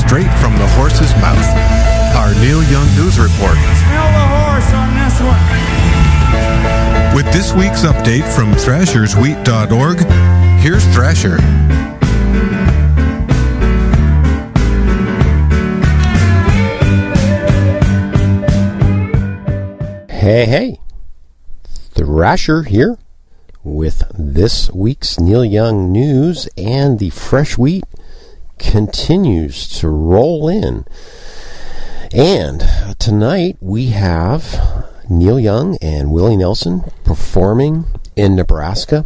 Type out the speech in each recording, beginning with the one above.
straight from the horse's mouth. Our Neil Young News Report. Smell the horse on this one. With this week's update from thrasherswheat.org, here's Thrasher. Hey, Thrasher here with this week's Neil Young news, and the fresh wheat continues to roll in. And tonight we have Neil Young and Willie Nelson performing in Nebraska.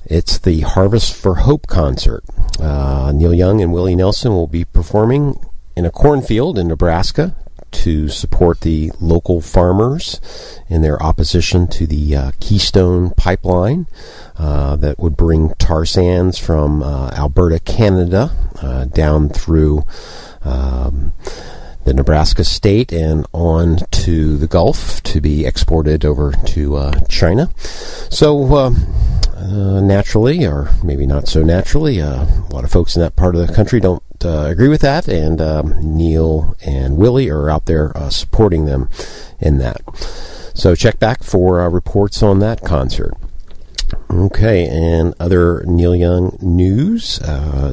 It's the Harvest for Hope concert. Neil Young and Willie Nelson will be performing in a cornfield in Nebraska to support the local farmers in their opposition to the Keystone Pipeline that would bring tar sands from Alberta, Canada, down through the Nebraska state and on to the Gulf to be exported over to China. So naturally, or maybe not so naturally, a lot of folks in that part of the country don't agree with that, and Neil and Willie are out there supporting them in that. So check back for reports on that concert. Okay, and other Neil Young news.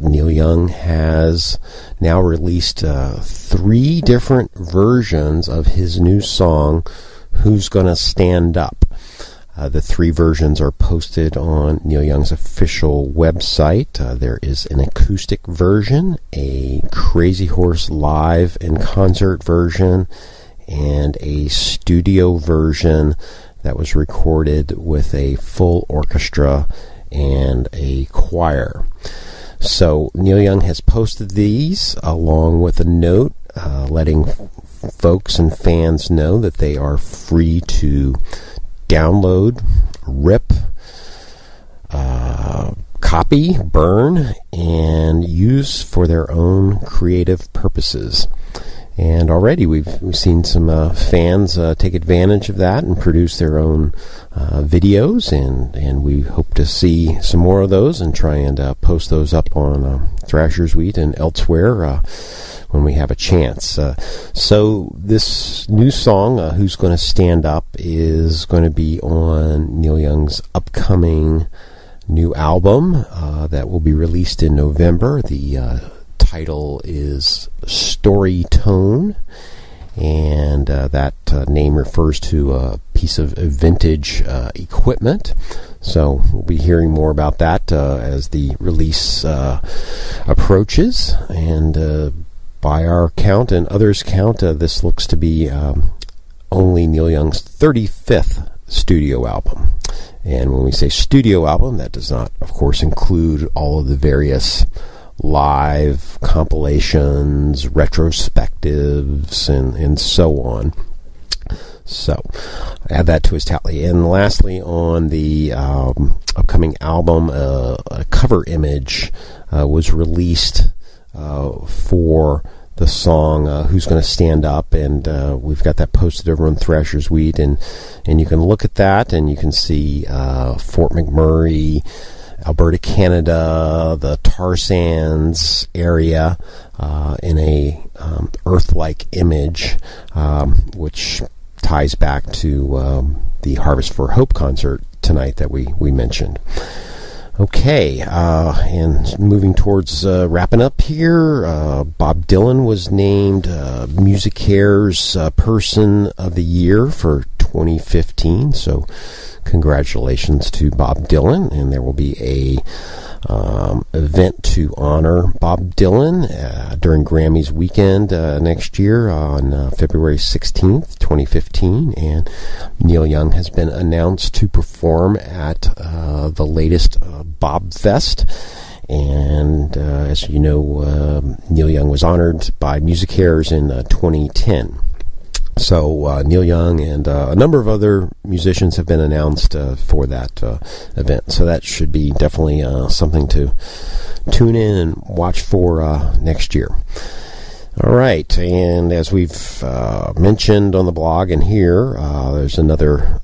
Neil Young has now released 3 different versions of his new song, Who's Gonna Stand Up? The 3 versions are posted on Neil Young's official website. There is an acoustic version, a Crazy Horse live and concert version, and a studio version that was recorded with a full orchestra and a choir. So Neil Young has posted these along with a note letting folks and fans know that they are free to download, rip, copy, burn, and use for their own creative purposes. And already we've seen some fans take advantage of that and produce their own videos, and we hope to see some more of those and try and post those up on Thrasher's Wheat and elsewhere when we have a chance. So this new song, Who's Gonna Stand Up, is going to be on Neil Young's upcoming new album that will be released in November. The title is Story Tone, and that name refers to a piece of vintage equipment. So we'll be hearing more about that as the release approaches. And by our count and others' count, this looks to be only Neil Young's 35th studio album. And when we say studio album, that does not, of course, include all of the various live compilations, retrospectives, and so on. So add that to his tally. And lastly, on the upcoming album, a cover image was released for the song Who's Gonna Stand Up, and we've got that posted over on Thrasher's Wheat, and you can look at that and you can see Fort McMurray, Alberta, Canada, the tar sands area in a Earth-like image, which ties back to the Harvest for Hope concert tonight that we mentioned. Okay, and moving towards wrapping up here, Bob Dylan was named Musicare's Person of the Year for 2015, so congratulations to Bob Dylan, and there will be a event to honor Bob Dylan during Grammys weekend next year on February 16th, 2015, and Neil Young has been announced to perform at the latest Bob Fest. And as you know, Neil Young was honored by Musicares in 2010. So Neil Young and a number of other musicians have been announced for that event. So that should be definitely something to tune in and watch for next year. All right, and as we've mentioned on the blog and here, there's another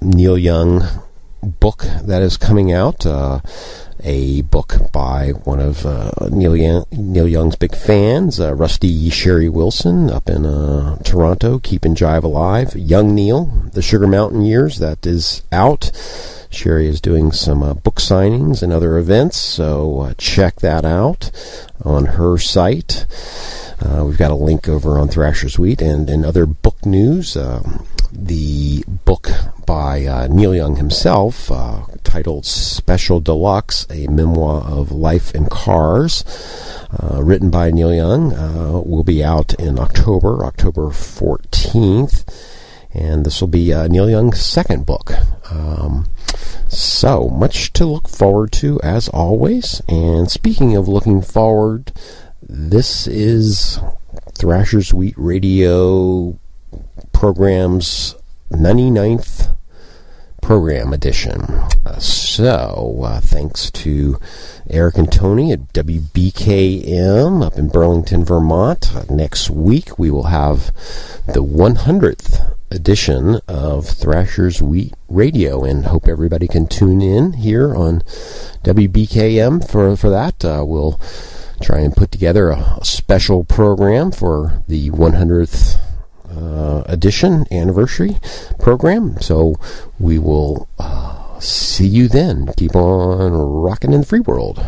Neil Young book that is coming out. a book by one of Neil Young's big fans, Rusty Sherry Wilson, up in Toronto, Keeping Jive Alive. Young Neil, The Sugar Mountain Years, that is out. Sherry is doing some book signings and other events, so check that out on her site. We've got a link over on Thrashers Wheat. And in other book news, the book by Neil Young himself, titled Special Deluxe, A Memoir of Life in Cars, written by Neil Young, will be out in October 14th. And this will be Neil Young's second book. So much to look forward to, as always. And speaking of looking forward, this is Thrashers Wheat Radio program's 99th program edition. So thanks to Eric and Tony at WBKM up in Burlington, Vermont. Next week we will have the 100th edition of Thrashers Wheat Radio, and hope everybody can tune in here on WBKM for that. We'll try and put together a special program for the 100th edition anniversary program. So we will see you then. Keep on rocking in the free world.